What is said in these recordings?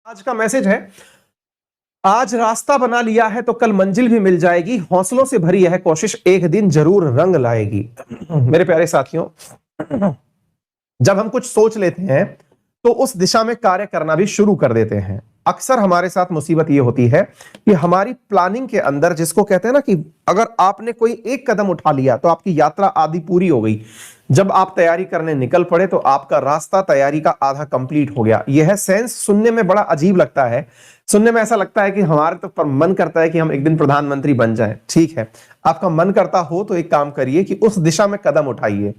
आज का मैसेज है, आज रास्ता बना लिया है तो कल मंजिल भी मिल जाएगी। हौसलों से भरी यह कोशिश एक दिन जरूर रंग लाएगी। मेरे प्यारे साथियों, जब हम कुछ सोच लेते हैं तो उस दिशा में कार्य करना भी शुरू कर देते हैं। अक्सर हमारे साथ मुसीबत यह होती है कि हमारी प्लानिंग के अंदर, जिसको कहते हैं ना कि अगर आपने कोई एक कदम उठा लिया तो आपकी यात्रा आधी पूरी हो गई। जब आप तैयारी करने निकल पड़े तो आपका रास्ता तैयारी का आधा कंप्लीट हो गया। यह सेंस सुनने में बड़ा अजीब लगता है। सुनने में ऐसा लगता है कि हमारे तो पर मन करता है कि हम एक दिन प्रधानमंत्री बन जाएं। ठीक है, आपका मन करता हो तो एक काम करिए कि उस दिशा में कदम उठाइए।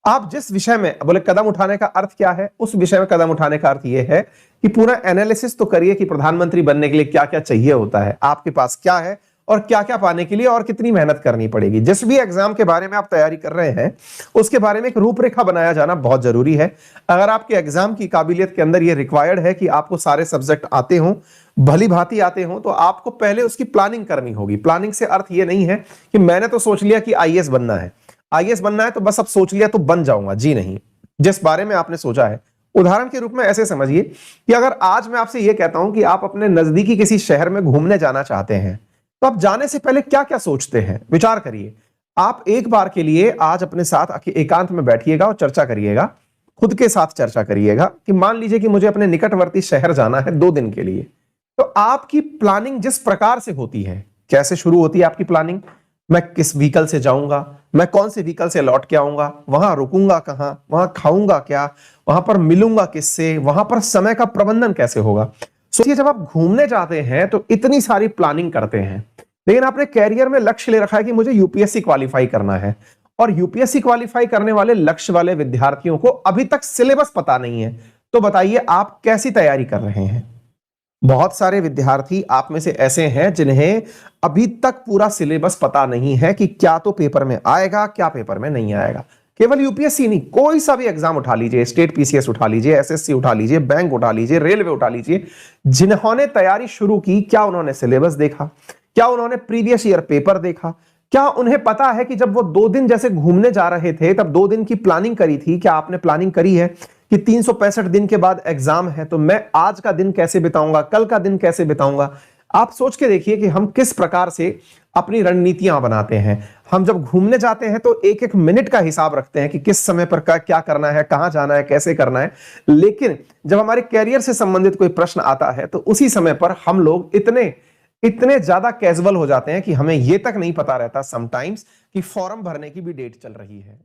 आप जिस विषय में बोले कदम उठाने का अर्थ क्या है, उस विषय में कदम उठाने का अर्थ यह है कि पूरा एनालिसिस तो करिए कि प्रधानमंत्री बनने के लिए क्या क्या चाहिए होता है, आपके पास क्या है और क्या क्या पाने के लिए और कितनी मेहनत करनी पड़ेगी। जिस भी एग्जाम के बारे में आप तैयारी कर रहे हैं उसके बारे में एक रूपरेखा बनाया जाना बहुत जरूरी है। अगर आपके एग्जाम की काबिलियत के अंदर यह रिक्वायर्ड है कि आपको सारे सब्जेक्ट आते हों, भली भांति आते हों, तो आपको पहले उसकी प्लानिंग करनी होगी। प्लानिंग से अर्थ यह नहीं है कि मैंने तो सोच लिया कि आईएएस बनना है, आईएएस बनना है तो बस अब सोच लिया तो बन जाऊंगा। जी नहीं, जिस बारे में आपने सोचा है, उदाहरण के रूप में ऐसे समझिए कि अगर आज मैं आपसे यह कहता हूं कि आप अपने नजदीकी किसी शहर में घूमने जाना चाहते हैं, तो आप जाने से पहले क्या क्या सोचते हैं, विचार करिए। आप एक बार के लिए आज अपने साथ एकांत में बैठिएगा और चर्चा करिएगा, खुद के साथ चर्चा करिएगा कि मान लीजिए कि मुझे अपने निकटवर्ती शहर जाना है 2 दिन के लिए। तो आपकी प्लानिंग जिस प्रकार से होती है, कैसे शुरू होती है आपकी प्लानिंग, मैं किस व्हीकल से जाऊंगा, मैं कौन से व्हीकल से लौट के आऊंगा, वहां रुकूंगा कहां, वहां खाऊंगा क्या, वहां पर मिलूंगा किससे, वहां पर समय का प्रबंधन कैसे होगा। सोचिए, जब आप घूमने जाते हैं तो इतनी सारी प्लानिंग करते हैं, लेकिन आपने कैरियर में लक्ष्य ले रखा है कि मुझे यूपीएससी क्वालिफाई करना है, और यूपीएससी क्वालिफाई करने वाले लक्ष्य वाले विद्यार्थियों को अभी तक सिलेबस पता नहीं है। तो बताइए आप कैसी तैयारी कर रहे हैं। बहुत सारे विद्यार्थी आप में से ऐसे हैं जिन्हें अभी तक पूरा सिलेबस पता नहीं है कि क्या तो पेपर में आएगा, क्या पेपर में नहीं आएगा। केवल यूपीएससी नहीं, कोई सा भी एग्जाम उठा लीजिए, स्टेट पीसीएस उठा लीजिए, एसएससी उठा लीजिए, बैंक उठा लीजिए, रेलवे उठा लीजिए, जिन्होंने तैयारी शुरू की, क्या उन्होंने सिलेबस देखा, क्या उन्होंने प्रीवियस ईयर पेपर देखा, क्या उन्हें पता है कि जब वो 2 दिन जैसे घूमने जा रहे थे तब 2 दिन की प्लानिंग करी थी। क्या आपने प्लानिंग करी है कि 365 दिन के बाद एग्जाम है तो मैं आज का दिन कैसे बिताऊंगा, कल का दिन कैसे बिताऊंगा। आप सोच के देखिए कि हम किस प्रकार से अपनी रणनीतियां बनाते हैं। हम जब घूमने जाते हैं तो एक एक मिनट का हिसाब रखते हैं कि किस समय पर क्या करना है, कहां जाना है, कैसे करना है। लेकिन जब हमारे कैरियर से संबंधित कोई प्रश्न आता है तो उसी समय पर हम लोग इतने इतने ज्यादा कैजुअल हो जाते हैं कि हमें यह तक नहीं पता रहता समटाइम्स कि फॉर्म भरने की भी डेट चल रही है।